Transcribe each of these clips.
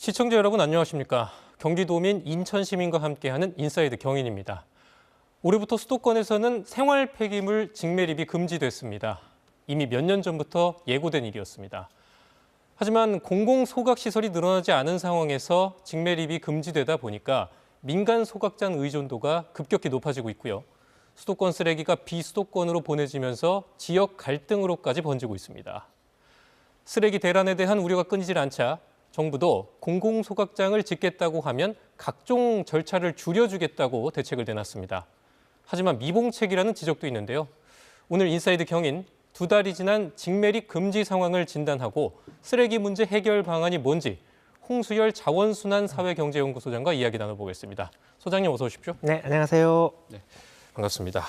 시청자 여러분 안녕하십니까? 경기도민 인천시민과 함께하는 인사이드 경인입니다. 올해부터 수도권에서는 생활 폐기물 직매립이 금지됐습니다. 이미 몇 년 전부터 예고된 일이었습니다. 하지만 공공소각시설이 늘어나지 않은 상황에서 직매립이 금지되다 보니까 민간 소각장 의존도가 급격히 높아지고 있고요. 수도권 쓰레기가 비수도권으로 보내지면서 지역 갈등으로까지 번지고 있습니다. 쓰레기 대란에 대한 우려가 끊이질 않자 정부도 공공소각장을 짓겠다고 하면 각종 절차를 줄여주겠다고 대책을 내놨습니다. 하지만 미봉책이라는 지적도 있는데요. 오늘 인사이드 경인 두 달이 지난 직매립 금지 상황을 진단하고 쓰레기 문제 해결 방안이 뭔지 홍수열 자원순환사회경제연구소장과 이야기 나눠보겠습니다. 소장님 어서 오십시오. 네, 안녕하세요. 네, 반갑습니다.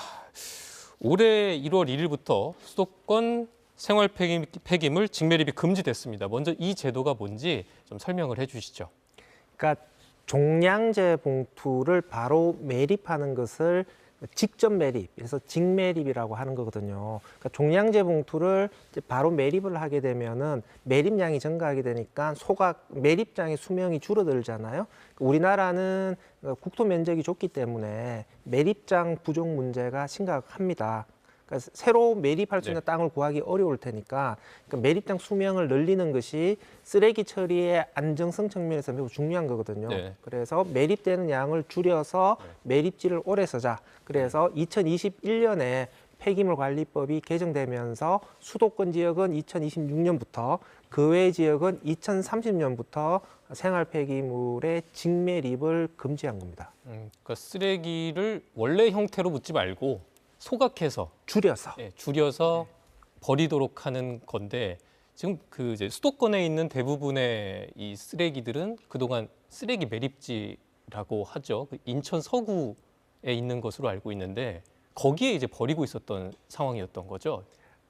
올해 1월 1일부터 수도권 생활 폐기물 직매립이 금지됐습니다. 먼저 이 제도가 뭔지 좀 설명을 해주시죠. 그러니까 종량제 봉투를 바로 매립하는 것을 직접 매립, 그래서 직매립이라고 하는 거거든요. 그러니까 종량제 봉투를 이제 바로 매립을 하게 되면은 매립량이 증가하게 되니까 소각 매립장의 수명이 줄어들잖아요. 우리나라는 국토 면적이 좁기 때문에 매립장 부족 문제가 심각합니다. 그러니까 새로 매립할 수 있는 땅을 구하기 어려울 테니까 그러니까 매립장 수명을 늘리는 것이 쓰레기 처리의 안정성 측면에서 매우 중요한 거거든요. 네. 그래서 매립되는 양을 줄여서 매립지를 오래 쓰자. 그래서 2021년에 폐기물관리법이 개정되면서 수도권 지역은 2026년부터 그 외 지역은 2030년부터 생활 폐기물의 직매립을 금지한 겁니다. 그러니까 쓰레기를 원래 형태로 묻지 말고 소각해서 줄여서 버리도록 하는 건데 지금 이제 수도권에 있는 대부분의 이 쓰레기들은 그동안 쓰레기 매립지라고 하죠. 인천 서구에 있는 것으로 알고 있는데 거기에 이제 버리고 있었던 상황이었던 거죠.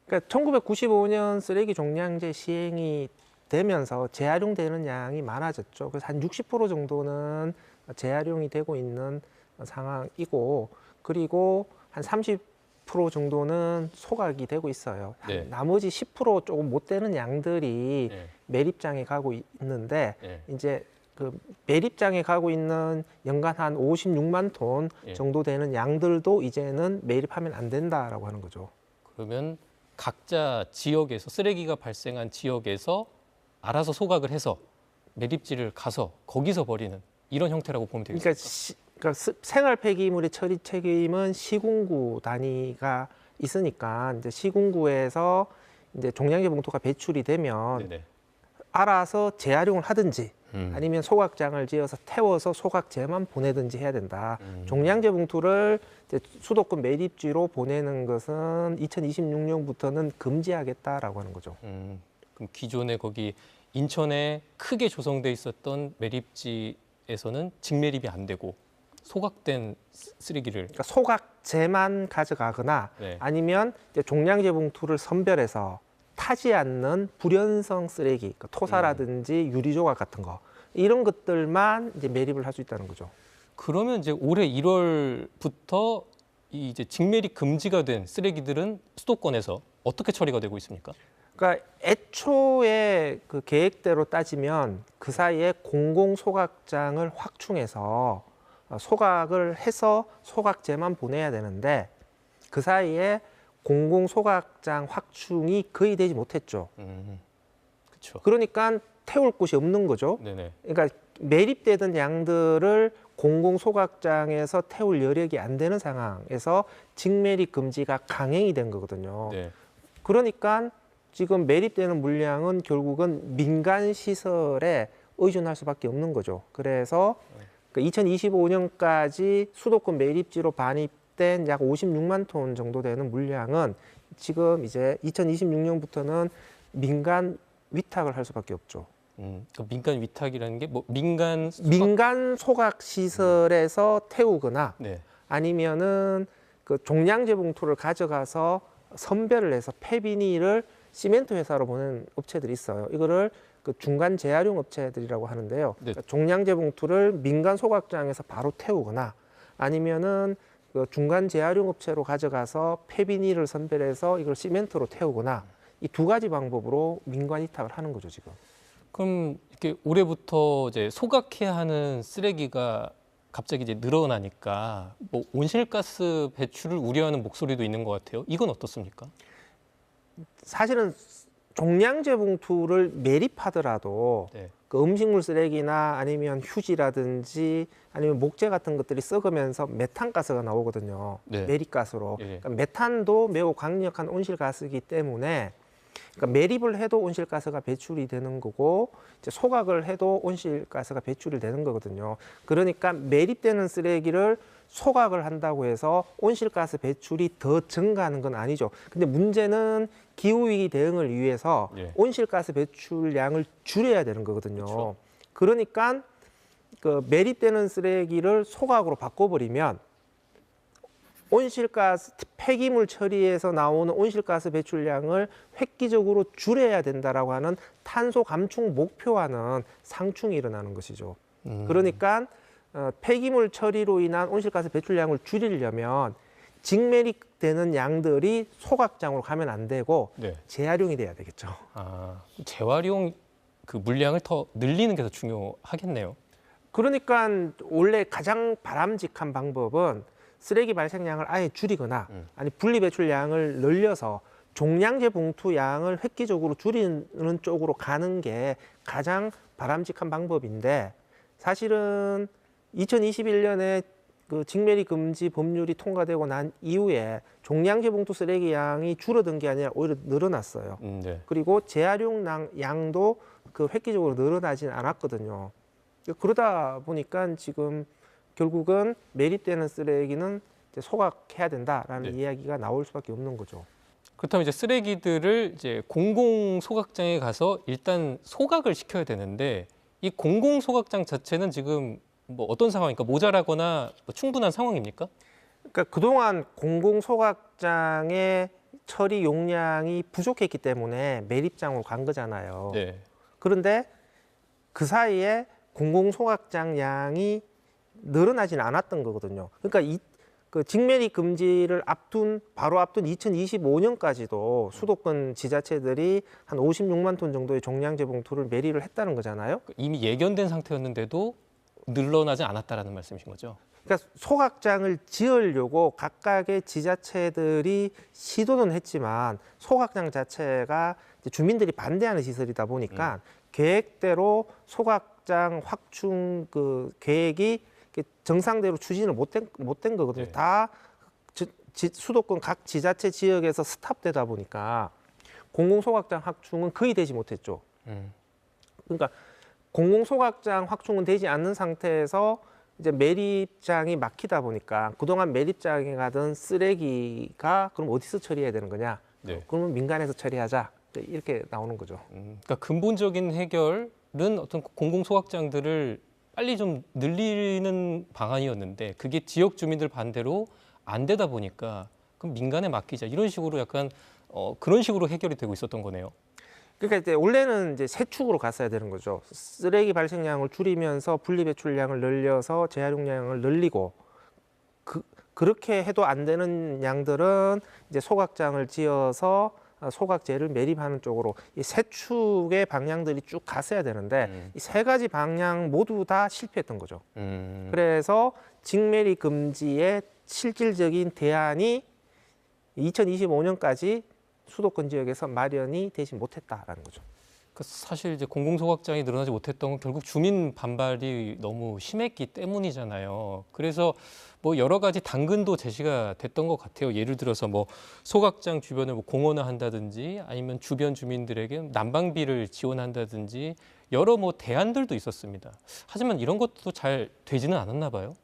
그러니까 1995년 쓰레기 종량제 시행이 되면서 재활용되는 양이 많아졌죠. 그래서 한 60% 정도는 재활용이 되고 있는 상황이고 그리고 한 30% 정도는 소각이 되고 있어요. 네. 나머지 10% 조금 못 되는 양들이 매립장에 가고 있는데 이제 그 매립장에 가고 있는 연간 한 56만 톤 정도 되는 양들도 이제는 매립하면 안 된다라고 하는 거죠. 그러면 각자 지역에서 쓰레기가 발생한 지역에서 알아서 소각을 해서 매립지를 가서 거기서 버리는 이런 형태라고 보면 되겠습니까? 그러니까 생활 폐기물의 처리 책임은 시군구 단위가 있으니까 이제 시군구에서 이제 종량제 봉투가 배출이 되면 알아서 재활용을 하든지 아니면 소각장을 지어서 태워서 소각제만 보내든지 해야 된다. 종량제 봉투를 이제 수도권 매립지로 보내는 것은 2026년부터는 금지하겠다라고 하는 거죠. 그럼 기존에 거기 인천에 크게 조성돼 있었던 매립지에서는 직매립이 안 되고 소각된 쓰레기를 그러니까 소각제만 가져가거나 아니면 이제 종량제 봉투를 선별해서 타지 않는 불연성 쓰레기, 그러니까 토사라든지 유리 조각 같은 거 이런 것들만 이제 매립을 할 수 있다는 거죠. 그러면 이제 올해 1월부터 이제 직매립 금지가 된 쓰레기들은 수도권에서 어떻게 처리가 되고 있습니까? 그러니까 애초에 그 계획대로 따지면 그 사이에 공공 소각장을 확충해서 소각을 해서 소각제만 보내야 되는데 그 사이에 공공 소각장 확충이 거의 되지 못했죠. 그렇죠. 그러니까 태울 곳이 없는 거죠. 그러니까 매립되던 양들을 공공 소각장에서 태울 여력이 안 되는 상황에서 직매립 금지가 강행이 된 거거든요. 그러니까 지금 매립되는 물량은 결국은 민간 시설에 의존할 수밖에 없는 거죠. 그래서 2025년까지 수도권 매립지로 반입된 약 56만 톤 정도 되는 물량은 지금 이제 2026년부터는 민간 위탁을 할 수밖에 없죠. 그 민간 위탁이라는 게 뭐 민간 소각 시설에서 태우거나 아니면은 그 종량제 봉투를 가져가서 선별을 해서 폐비닐을 시멘트 회사로 보내는 업체들이 있어요. 이거를 그 중간 재활용 업체들이라고 하는데요. 그러니까 종량제 봉투를 민간 소각장에서 바로 태우거나 아니면은 그 중간 재활용 업체로 가져가서 폐비닐을 선별해서 이걸 시멘트로 태우거나 이 두 가지 방법으로 민간 위탁을 하는 거죠, 지금. 그럼 이렇게 올해부터 이제 소각해야 하는 쓰레기가 갑자기 이제 늘어나니까 뭐 온실가스 배출을 우려하는 목소리도 있는 것 같아요. 이건 어떻습니까? 사실은 종량제 봉투를 매립하더라도 네. 그 음식물 쓰레기나 아니면 휴지라든지 아니면 목재 같은 것들이 썩으면서 메탄가스가 나오거든요. 네. 매립가스로. 예. 그러니까 메탄도 매우 강력한 온실가스이기 때문에 그러니까 매립을 해도 온실가스가 배출이 되는 거고 이제 소각을 해도 온실가스가 배출이 되는 거거든요. 그러니까 매립되는 쓰레기를 소각을 한다고 해서 온실가스 배출이 더 증가하는 건 아니죠. 근데 문제는 기후위기 대응을 위해서 예. 온실가스 배출량을 줄여야 되는 거거든요. 그렇죠. 그러니까 그 매립되는 쓰레기를 소각으로 바꿔버리면 온실가스 폐기물 처리에서 나오는 온실가스 배출량을 획기적으로 줄여야 된다라고 하는 탄소 감축 목표와는 상충이 일어나는 것이죠. 그러니까 폐기물 처리로 인한 온실가스 배출량을 줄이려면 직매립되는 양들이 소각장으로 가면 안 되고 네. 재활용이 돼야 되겠죠. 아, 재활용 그 물량을 더 늘리는 게 더 중요하겠네요. 그러니까 원래 가장 바람직한 방법은 쓰레기 발생량을 아예 줄이거나 아니 분리배출량을 늘려서 종량제 봉투 양을 획기적으로 줄이는 쪽으로 가는 게 가장 바람직한 방법인데 사실은 2021년에 그 직매립 금지 법률이 통과되고 난 이후에 종량제 봉투 쓰레기 양이 줄어든 게 아니라 오히려 늘어났어요. 네. 그리고 재활용 양도 그 획기적으로 늘어나진 않았거든요. 그러다 보니까 지금 결국은 매립되는 쓰레기는 이제 소각해야 된다라는 네. 이야기가 나올 수밖에 없는 거죠. 그렇다면 이제 쓰레기들을 이제 공공 소각장에 가서 일단 소각을 시켜야 되는데 이 공공 소각장 자체는 지금 뭐 어떤 상황입니까? 모자라거나 뭐 충분한 상황입니까? 그러니까 그동안 공공 소각장의 처리 용량이 부족했기 때문에 매립장으로 간 거잖아요. 네. 그런데 그 사이에 공공 소각장 양이 늘어나지는 않았던 거거든요. 그러니까 그 직매립 금지를 바로 앞둔 2025년까지도 수도권 지자체들이 한 56만 톤 정도의 종량제 봉투를 매립을 했다는 거잖아요. 이미 예견된 상태였는데도 늘어나지 않았다라는 말씀이신 거죠? 그러니까 소각장을 지으려고 각각의 지자체들이 시도는 했지만 소각장 자체가 이제 주민들이 반대하는 시설이다 보니까 계획대로 소각장 확충 그 계획이 정상대로 추진을 못된 거거든요. 네. 다 수도권 각 지자체 지역에서 스탑되다 보니까 공공 소각장 확충은 거의 되지 못했죠. 그러니까 공공 소각장 확충은 되지 않는 상태에서 이제 매립장이 막히다 보니까 그동안 매립장에 가던 쓰레기가 그럼 어디서 처리해야 되는 거냐? 네. 그러면 민간에서 처리하자. 이렇게 나오는 거죠. 그러니까 근본적인 해결은 어떤 공공 소각장들을 빨리 좀 늘리는 방안이었는데 그게 지역 주민들 반대로 안 되다 보니까 그럼 민간에 맡기자 이런 식으로 약간 그런 식으로 해결이 되고 있었던 거네요. 그러니까 이제 원래는 이제 세 축으로 갔어야 되는 거죠. 쓰레기 발생량을 줄이면서 분리배출량을 늘려서 재활용량을 늘리고 그렇게 해도 안 되는 양들은 이제 소각장을 지어서 소각제를 매립하는 쪽으로 이 세 축의 방향들이 쭉 갔어야 되는데 이 세 가지 방향 모두 다 실패했던 거죠. 그래서 직매립 금지의 실질적인 대안이 2025년까지 수도권 지역에서 마련이 되지 못했다라는 거죠. 사실 이제 공공 소각장이 늘어나지 못했던 건 결국 주민 반발이 너무 심했기 때문이잖아요. 그래서 뭐 여러 가지 당근도 제시가 됐던 것 같아요. 예를 들어서 뭐 소각장 주변을 뭐 공원화한다든지 아니면 주변 주민들에게 난방비를 지원한다든지 여러 뭐 대안들도 있었습니다. 하지만 이런 것도 잘 되지는 않았나 봐요.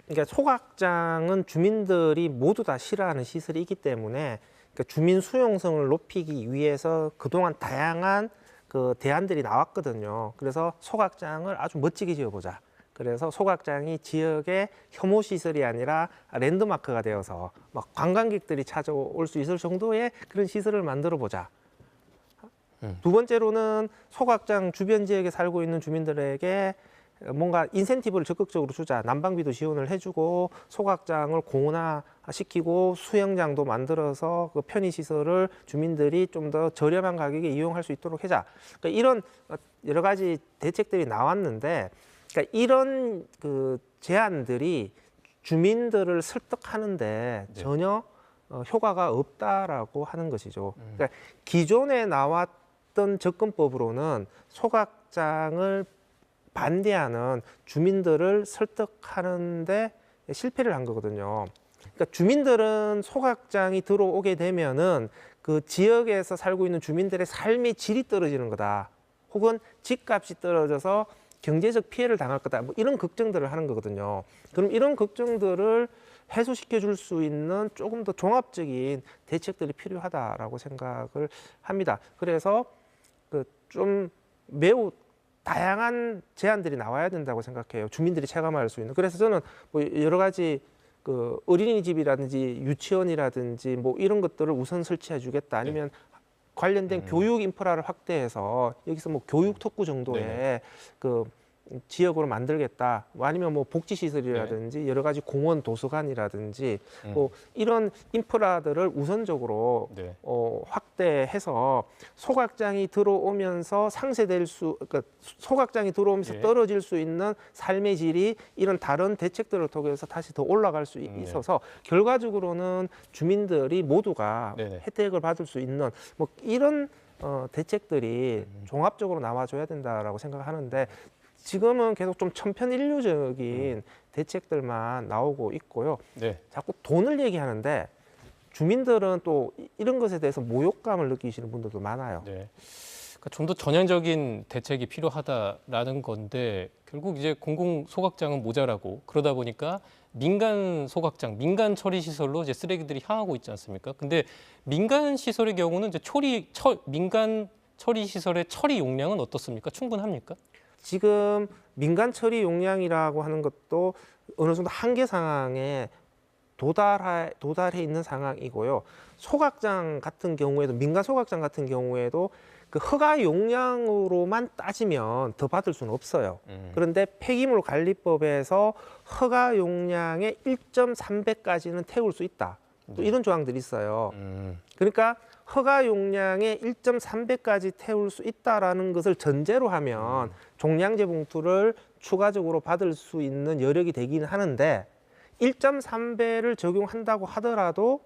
그러니까 소각장은 주민들이 모두 다 싫어하는 시설이기 때문에 그러니까 주민 수용성을 높이기 위해서 그동안 다양한 그 대안들이 나왔거든요. 그래서 소각장을 아주 멋지게 지어보자. 그래서 소각장이 지역의 혐오 시설이 아니라 랜드마크가 되어서 막 관광객들이 찾아올 수 있을 정도의 그런 시설을 만들어 보자. 두 번째로는 소각장 주변 지역에 살고 있는 주민들에게 뭔가 인센티브를 적극적으로 주자. 난방비도 지원을 해주고 소각장을 공원화시키고 수영장도 만들어서 그 편의시설을 주민들이 좀 더 저렴한 가격에 이용할 수 있도록 하자. 그러니까 이런 여러 가지 대책들이 나왔는데, 그러니까 이런 그 제안들이 주민들을 설득하는데 네. 전혀 효과가 없다라고 하는 것이죠. 그러니까 기존에 나왔던 접근법으로는 소각장을 반대하는 주민들을 설득하는데 실패를 한 거거든요. 그러니까 주민들은 소각장이 들어오게 되면은 그 지역에서 살고 있는 주민들의 삶의 질이 떨어지는 거다. 혹은 집값이 떨어져서 경제적 피해를 당할 거다. 뭐 이런 걱정들을 하는 거거든요. 그럼 이런 걱정들을 해소시켜 줄 수 있는 조금 더 종합적인 대책들이 필요하다라고 생각을 합니다. 그래서 그 좀 매우 다양한 제안들이 나와야 된다고 생각해요. 주민들이 체감할 수 있는. 그래서 저는 뭐 여러 가지 그 어린이집이라든지 유치원이라든지 뭐 이런 것들을 우선 설치해 주겠다. 아니면 관련된 교육 인프라를 확대해서 여기서 뭐 교육 특구 정도의 네네. 그 지역으로 만들겠다. 뭐 아니면 뭐 복지시설이라든지 여러 가지 공원, 도서관이라든지 뭐 이런 인프라들을 우선적으로 네. 확대해서 소각장이 들어오면서 상쇄될 수, 그러니까 소각장이 들어오면서 예. 떨어질 수 있는 삶의 질이 이런 다른 대책들을 통해서 다시 더 올라갈 수 있어서 결과적으로는 주민들이 모두가 네네. 혜택을 받을 수 있는 뭐 이런 대책들이 종합적으로 나와줘야 된다라고 생각하는데 지금은 계속 좀 천편일률적인 대책들만 나오고 있고요. 네. 자꾸 돈을 얘기하는데 주민들은 또 이런 것에 대해서 모욕감을 느끼시는 분들도 많아요. 네. 그러니까 좀 더 전향적인 대책이 필요하다라는 건데 결국 이제 공공 소각장은 모자라고 그러다 보니까 민간 소각장, 민간 처리 시설로 이제 쓰레기들이 향하고 있지 않습니까? 근데 민간 시설의 경우는 이제 민간 처리 시설의 처리 용량은 어떻습니까? 충분합니까? 지금 민간 처리 용량이라고 하는 것도 어느 정도 한계 상황에 도달해 있는 상황이고요. 소각장 같은 경우에도 민간 소각장 같은 경우에도 그 허가 용량으로만 따지면 더 받을 수는 없어요. 그런데 폐기물 관리법에서 허가 용량의 1.3배까지는 태울 수 있다. 또 이런 조항들이 있어요. 그러니까 허가 용량의 1.3배까지 태울 수 있다라는 것을 전제로 하면 종량제 봉투를 추가적으로 받을 수 있는 여력이 되기는 하는데 1.3배를 적용한다고 하더라도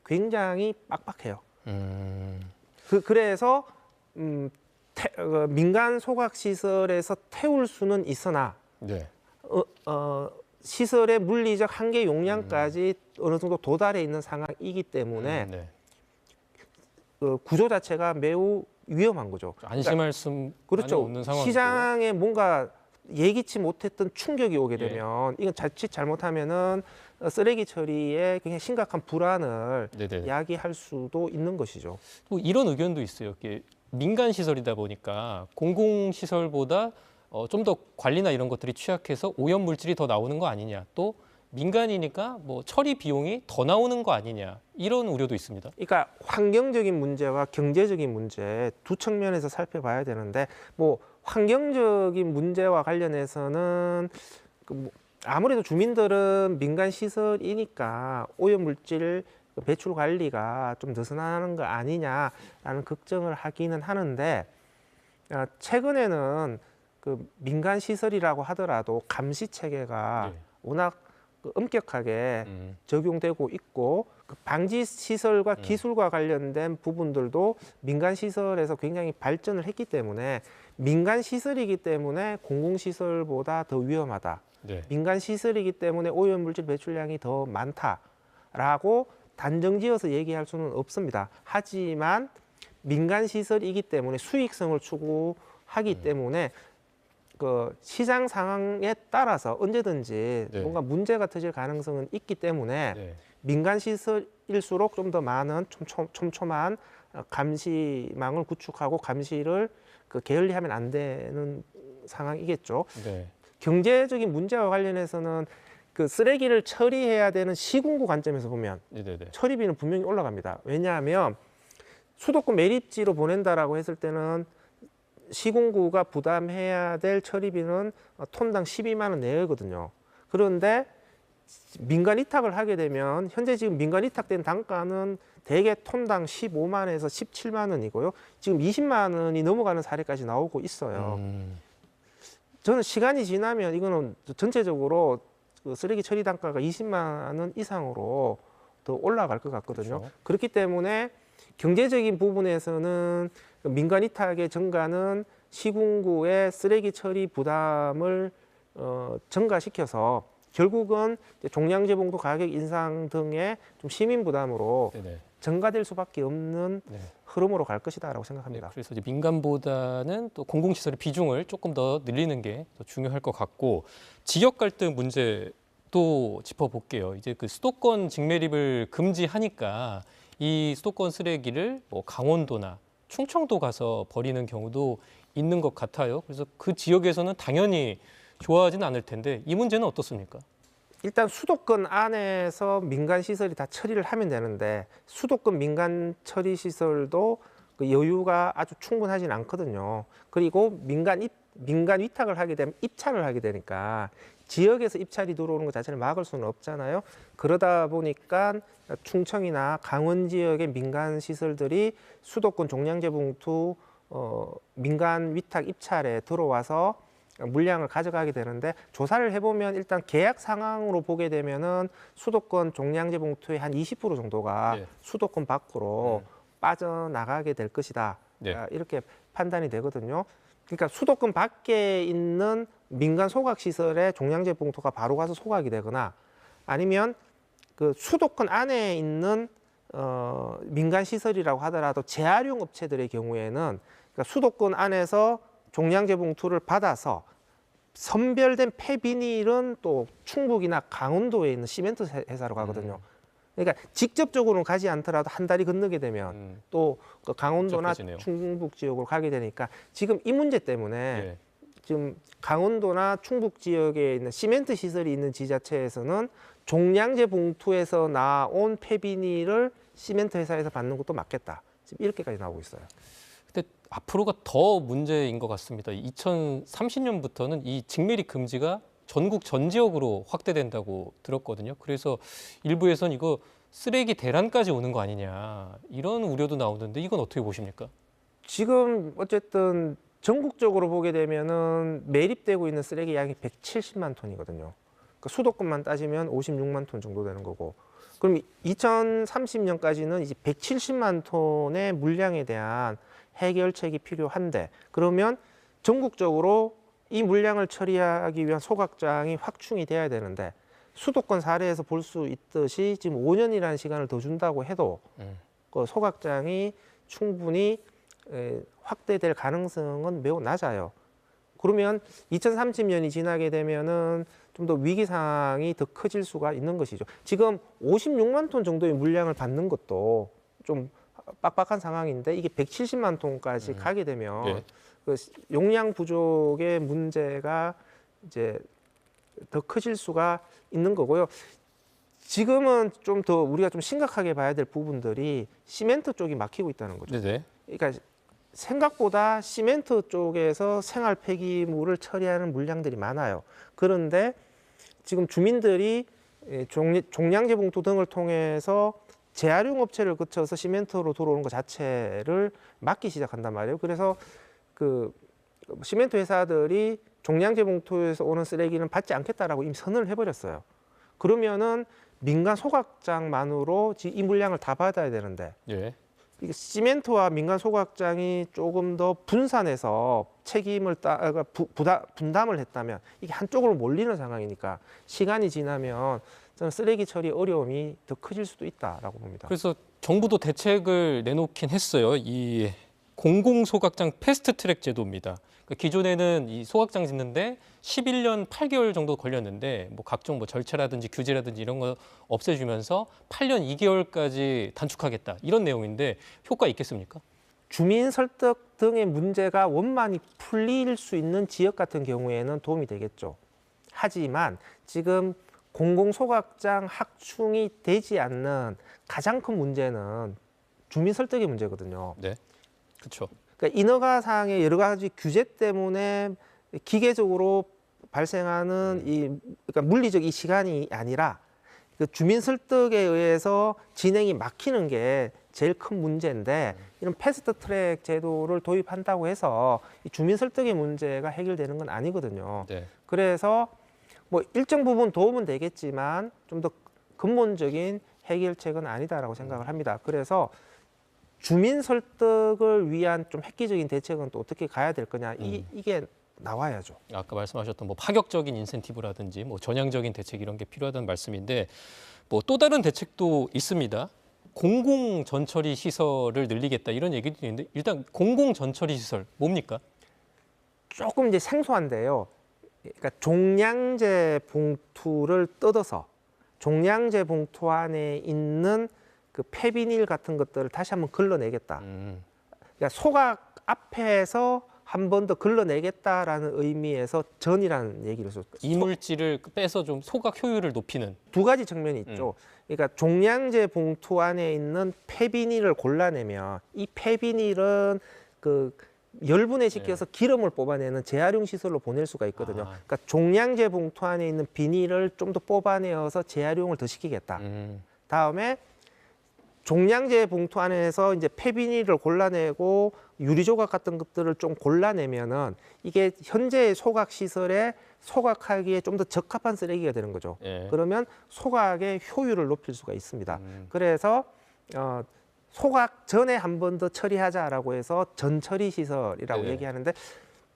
굉장히 빡빡해요. 그래서 민간 소각 시설에서 태울 수는 있으나 네. 시설의 물리적 한계 용량까지 어느 정도 도달해 있는 상황이기 때문에 네. 그 구조 자체가 매우 위험한 거죠. 안심할 수만이 그렇죠. 없는 상황이고. 시장에 뭔가 예기치 못했던 충격이 오게 예. 되면 이건 자칫 잘못하면은 쓰레기 처리에 굉장히 심각한 불안을 네네. 야기할 수도 있는 것이죠. 또 이런 의견도 있어요. 이게 민간 시설이다 보니까 공공 시설보다 좀 더 관리나 이런 것들이 취약해서 오염 물질이 더 나오는 거 아니냐. 또 민간이니까 뭐 처리 비용이 더 나오는 거 아니냐. 이런 우려도 있습니다. 그러니까 환경적인 문제와 경제적인 문제 두 측면에서 살펴봐야 되는데 뭐 환경적인 문제와 관련해서는 뭐 아무래도 주민들은 민간 시설이니까 오염 물질 배출 관리가 좀 느슨하는 거 아니냐라는 걱정을 하기는 하는데 최근에는 그 민간 시설이라고 하더라도 감시 체계가 네. 워낙 엄격하게 적용되고 있고 그 방지 시설과 기술과 관련된 부분들도 민간 시설에서 굉장히 발전을 했기 때문에 민간 시설이기 때문에 공공 시설보다 더 위험하다. 네. 민간 시설이기 때문에 오염물질 배출량이 더 많다라고 단정지어서 얘기할 수는 없습니다. 하지만 민간 시설이기 때문에 수익성을 추구하기 때문에 그 시장 상황에 따라서 언제든지 네. 뭔가 문제가 터질 가능성은 있기 때문에 네. 민간 시설일수록 좀 더 많은 촘촘한 감시망을 구축하고 감시를 그 게을리하면 안 되는 상황이겠죠. 네. 경제적인 문제와 관련해서는 그 쓰레기를 처리해야 되는 시군구 관점에서 보면 네네네. 처리비는 분명히 올라갑니다. 왜냐하면 수도권 매립지로 보낸다라고 했을 때는 시군구가 부담해야 될 처리비는 톤당 12만 원 내외거든요. 그런데 민간 위탁을 하게 되면 현재 지금 민간 위탁된 단가는 대개 톤당 15만에서 17만 원이고요. 지금 20만 원이 넘어가는 사례까지 나오고 있어요. 저는 시간이 지나면 이거는 전체적으로 그 쓰레기 처리 단가가 20만 원 이상으로 더 올라갈 것 같거든요. 그렇죠. 그렇기 때문에 경제적인 부분에서는 민간 위탁의 증가는 시군구의 쓰레기 처리 부담을 증가시켜서 결국은 이제 종량제 봉투 가격 인상 등의 좀 시민 부담으로 네네. 증가될 수밖에 없는 네. 흐름으로 갈 것이다라고 네, 생각합니다. 그래서 이제 민간보다는 또 공공시설의 비중을 조금 더 늘리는 게 더 중요할 것 같고 지역 갈등 문제도 짚어볼게요. 이제 그 수도권 직매립을 금지하니까 이 수도권 쓰레기를 뭐 강원도나 충청도 가서 버리는 경우도 있는 것 같아요. 그래서 그 지역에서는 당연히 좋아하진 않을 텐데 이 문제는 어떻습니까? 일단 수도권 안에서 민간 시설이 다 처리를 하면 되는데 수도권 민간 처리 시설도 그 여유가 아주 충분하진 않거든요. 그리고 민간 위탁을 하게 되면 입찰을 하게 되니까 지역에서 입찰이 들어오는 것 자체를 막을 수는 없잖아요. 그러다 보니까 충청이나 강원 지역의 민간 시설들이 수도권 종량제 봉투 민간 위탁 입찰에 들어와서 물량을 가져가게 되는데 조사를 해보면 일단 계약 상황으로 보게 되면은 수도권 종량제 봉투의 한 20% 정도가 네. 수도권 밖으로 빠져나가게 될 것이다. 네. 이렇게 판단이 되거든요. 그러니까 수도권 밖에 있는 민간 소각 시설에 종량제 봉투가 바로 가서 소각이 되거나 아니면 그 수도권 안에 있는 민간 시설이라고 하더라도 재활용 업체들의 경우에는 그러니까 수도권 안에서 종량제 봉투를 받아서 선별된 폐비닐은 또 충북이나 강원도에 있는 시멘트 회사로 가거든요. 그러니까 직접적으로는 가지 않더라도 한 다리 건너게 되면 또 그 강원도나 복잡해지네요. 충북 지역으로 가게 되니까 지금 이 문제 때문에 예. 지금 강원도나 충북 지역에 있는 시멘트 시설이 있는 지자체에서는 종량제 봉투에서 나온 폐비닐을 시멘트 회사에서 받는 것도 맞겠다. 지금 이렇게까지 나오고 있어요. 근데 앞으로가 더 문제인 것 같습니다. 2030년부터는 이 직매립 금지가 전국 전 지역으로 확대된다고 들었거든요. 그래서 일부에선 이거 쓰레기 대란까지 오는 거 아니냐 이런 우려도 나오는데 이건 어떻게 보십니까? 지금 어쨌든 전국적으로 보게 되면은 매립되고 있는 쓰레기 양이 170만 톤이거든요. 그러니까 수도권만 따지면 56만 톤 정도 되는 거고. 그럼 2030년까지는 이제 170만 톤의 물량에 대한 해결책이 필요한데 그러면 전국적으로 이 물량을 처리하기 위한 소각장이 확충이 돼야 되는데 수도권 사례에서 볼 수 있듯이 지금 5년이라는 시간을 더 준다고 해도 그 소각장이 충분히 확대될 가능성은 매우 낮아요. 그러면 2030년이 지나게 되면은 좀 더 위기 상황이 더 커질 수가 있는 것이죠. 지금 56만 톤 정도의 물량을 받는 것도 좀 빡빡한 상황인데 이게 170만 톤까지 가게 되면 예. 그 용량 부족의 문제가 이제 더 커질 수가 있는 거고요. 지금은 좀 더 우리가 좀 심각하게 봐야 될 부분들이 시멘트 쪽이 막히고 있다는 거죠. 네네. 그러니까 생각보다 시멘트 쪽에서 생활 폐기물을 처리하는 물량들이 많아요. 그런데 지금 주민들이 종량제 봉투 등을 통해서 재활용 업체를 거쳐서 시멘트로 들어오는 것 자체를 막기 시작한단 말이에요. 그래서 그 시멘트 회사들이 종량제 봉투에서 오는 쓰레기는 받지 않겠다라고 이미 선언을 해버렸어요. 그러면은 민간 소각장만으로 이 물량을 다 받아야 되는데 예. 이게 시멘트와 민간 소각장이 조금 더 분산해서 책임을 분담을 했다면 이게 한쪽으로 몰리는 상황이니까 시간이 지나면 저는 쓰레기 처리 어려움이 더 커질 수도 있다라고 봅니다. 그래서 정부도 대책을 내놓긴 했어요. 이 공공소각장 패스트트랙 제도입니다. 그러니까 기존에는 이 소각장 짓는데 11년 8개월 정도 걸렸는데 뭐 각종 뭐 절차라든지 규제라든지 이런 거 없애주면서 8년 2개월까지 단축하겠다 이런 내용인데 효과 있겠습니까? 주민 설득 등의 문제가 원만히 풀릴 수 있는 지역 같은 경우에는 도움이 되겠죠. 하지만 지금 공공소각장 확충이 되지 않는 가장 큰 문제는 주민 설득의 문제거든요. 네, 그렇죠. 그러니까 인허가상의 여러 가지 규제 때문에 기계적으로 발생하는 그러니까 물리적 이 시간이 아니라 그 주민 설득에 의해서 진행이 막히는 게 제일 큰 문제인데 이런 패스트 트랙 제도를 도입한다고 해서 이 주민 설득의 문제가 해결되는 건 아니거든요. 네. 그래서 뭐 일정 부분 도움은 되겠지만 좀 더 근본적인 해결책은 아니다라고 생각을 합니다. 그래서 주민 설득을 위한 좀 획기적인 대책은 또 어떻게 가야 될 거냐 이게 나와야죠. 아까 말씀하셨던 뭐 파격적인 인센티브라든지 뭐 전향적인 대책 이런 게 필요하다는 말씀인데 뭐 또 다른 대책도 있습니다. 공공 전처리 시설을 늘리겠다 이런 얘기도 있는데 일단 공공 전처리 시설 뭡니까? 조금 이제 생소한데요. 그러니까 종량제 봉투를 뜯어서 종량제 봉투 안에 있는 그 폐비닐 같은 것들을 다시 한번 걸러내겠다. 그러니까 소각 앞에서 한 번 더 걸러내겠다라는 의미에서 전이라는 얘기를 썼어요. 이물질을 빼서 좀 소각 효율을 높이는. 두 가지 측면이 있죠. 그러니까 종량제 봉투 안에 있는 폐비닐을 골라내면 이 폐비닐은 그 열분해 시켜서 기름을 뽑아내는 재활용 시설로 보낼 수가 있거든요. 그러니까 종량제 봉투 안에 있는 비닐을 좀 더 뽑아내어서 재활용을 더 시키겠다. 다음에 종량제 봉투 안에서 이제 폐비닐을 골라내고 유리조각 같은 것들을 좀 골라내면은 이게 현재의 소각 시설에 소각하기에 좀 더 적합한 쓰레기가 되는 거죠. 예. 그러면 소각의 효율을 높일 수가 있습니다. 그래서 소각 전에 한 번 더 처리하자라고 해서 전처리 시설이라고 네. 얘기하는데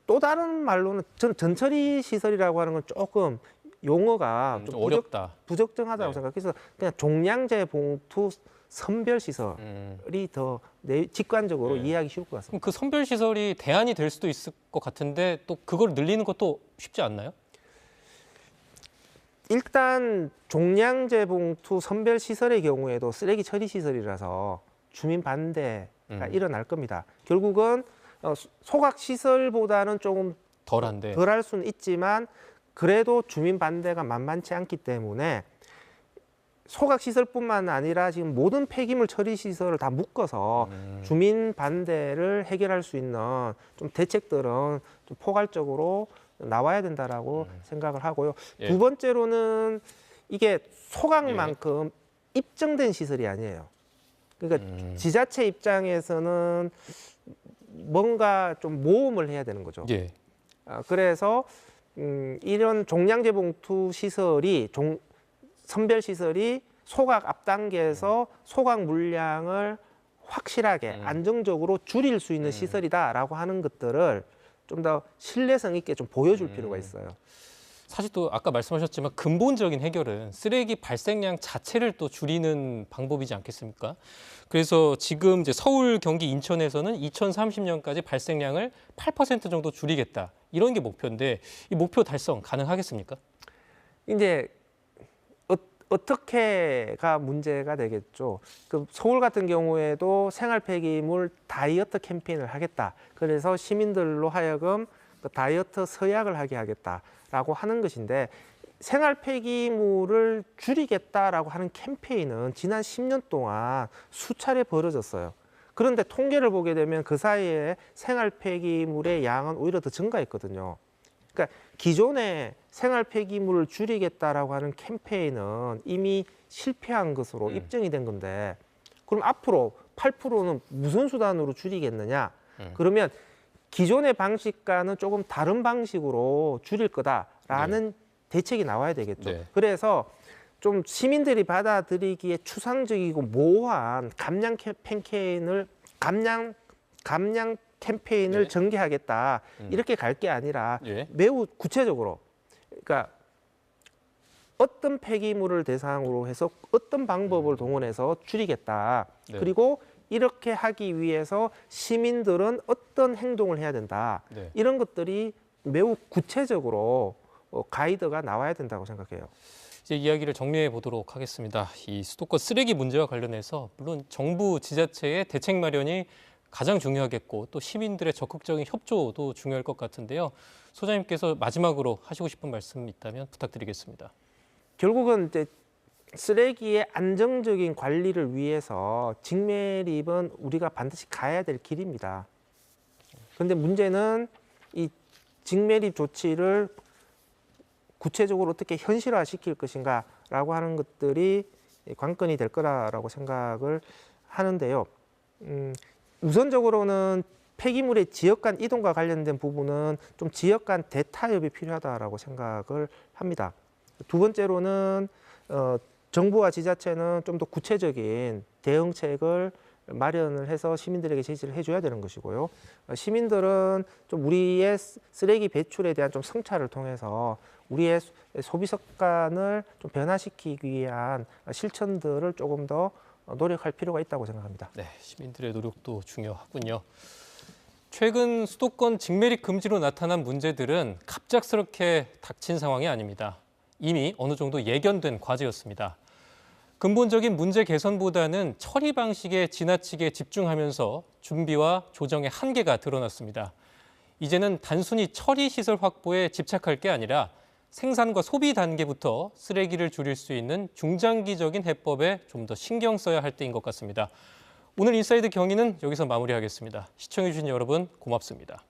또 다른 말로는 전처리 시설이라고 하는 건 조금 용어가 좀 어렵다. 부적정하다고 네. 생각해서 그냥 종량제 봉투 선별 시설이 더 직관적으로 네. 이해하기 쉬울 것 같습니다. 그럼 그 선별 시설이 대안이 될 수도 있을 것 같은데 또 그걸 늘리는 것도 쉽지 않나요? 일단 종량제 봉투 선별 시설의 경우에도 쓰레기 처리 시설이라서 주민 반대가 일어날 겁니다. 결국은 소각 시설보다는 조금 덜한데. 덜할 수는 있지만 그래도 주민 반대가 만만치 않기 때문에 소각 시설뿐만 아니라 지금 모든 폐기물 처리 시설을 다 묶어서 주민 반대를 해결할 수 있는 좀 대책들은 좀 포괄적으로 나와야 된다라고 생각을 하고요. 예. 두 번째로는 이게 소각만큼 입증된 시설이 아니에요. 그러니까 지자체 입장에서는 뭔가 좀 모험을 해야 되는 거죠. 예. 그래서 이런 종량제 봉투 시설이 선별 시설이 소각 앞단계에서 소각 물량을 확실하게 안정적으로 줄일 수 있는 시설이다라고 하는 것들을 좀 더 신뢰성 있게 좀 보여줄 필요가 있어요. 사실 또 아까 말씀하셨지만 근본적인 해결은 쓰레기 발생량 자체를 또 줄이는 방법이지 않겠습니까? 그래서 지금 이제 서울, 경기, 인천에서는 2030년까지 발생량을 8% 정도 줄이겠다. 이런 게 목표인데 이 목표 달성 가능하겠습니까? 이제 어떻게가 문제가 되겠죠. 그 서울 같은 경우에도 생활 폐기물 다이어트 캠페인을 하겠다. 그래서 시민들로 하여금 그 다이어트 서약을 하게 하겠다라고 하는 것인데 생활 폐기물을 줄이겠다라고 하는 캠페인은 지난 10년 동안 수차례 벌어졌어요. 그런데 통계를 보게 되면 그 사이에 생활 폐기물의 양은 오히려 더 증가했거든요. 그러니까 기존에 생활 폐기물을 줄이겠다라고 하는 캠페인은 이미 실패한 것으로 입증이 된 건데 그럼 앞으로 8%는 무슨 수단으로 줄이겠느냐? 그러면 기존의 방식과는 조금 다른 방식으로 줄일 거다라는 대책이 나와야 되겠죠. 네. 그래서 좀 시민들이 받아들이기에 추상적이고 모호한 감량 캠페인을 네. 전개하겠다 이렇게 갈 게 아니라 예. 매우 구체적으로 그러니까 어떤 폐기물을 대상으로 해서 어떤 방법을 동원해서 줄이겠다. 네. 그리고 이렇게 하기 위해서 시민들은 어떤 행동을 해야 된다. 네. 이런 것들이 매우 구체적으로 가이드가 나와야 된다고 생각해요. 이제 이야기를 정리해 보도록 하겠습니다. 이 수도권 쓰레기 문제와 관련해서 물론 정부 지자체의 대책 마련이 가장 중요하겠고 또 시민들의 적극적인 협조도 중요할 것 같은데요. 소장님께서 마지막으로 하시고 싶은 말씀 있다면 부탁드리겠습니다. 결국은 이제 쓰레기의 안정적인 관리를 위해서 직매립은 우리가 반드시 가야 될 길입니다. 그런데 문제는 이 직매립 조치를 구체적으로 어떻게 현실화시킬 것인가라고 하는 것들이 관건이 될 거라고 생각을 하는데요. 우선적으로는 폐기물의 지역 간 이동과 관련된 부분은 좀 지역 간 대타협이 필요하다라고 생각을 합니다. 두 번째로는 정부와 지자체는 좀 더 구체적인 대응책을 마련을 해서 시민들에게 제시를 해줘야 되는 것이고요. 시민들은 좀 우리의 쓰레기 배출에 대한 좀 성찰을 통해서 우리의 소비 습관을 좀 변화시키기 위한 실천들을 조금 더 노력할 필요가 있다고 생각합니다. 네, 시민들의 노력도 중요하군요. 최근 수도권 직매립 금지로 나타난 문제들은 갑작스럽게 닥친 상황이 아닙니다. 이미 어느 정도 예견된 과제였습니다. 근본적인 문제 개선보다는 처리 방식에 지나치게 집중하면서 준비와 조정의 한계가 드러났습니다. 이제는 단순히 처리 시설 확보에 집착할 게 아니라 생산과 소비 단계부터 쓰레기를 줄일 수 있는 중장기적인 해법에 좀 더 신경 써야 할 때인 것 같습니다. 오늘 인사이드 경위는 여기서 마무리하겠습니다. 시청해주신 여러분 고맙습니다.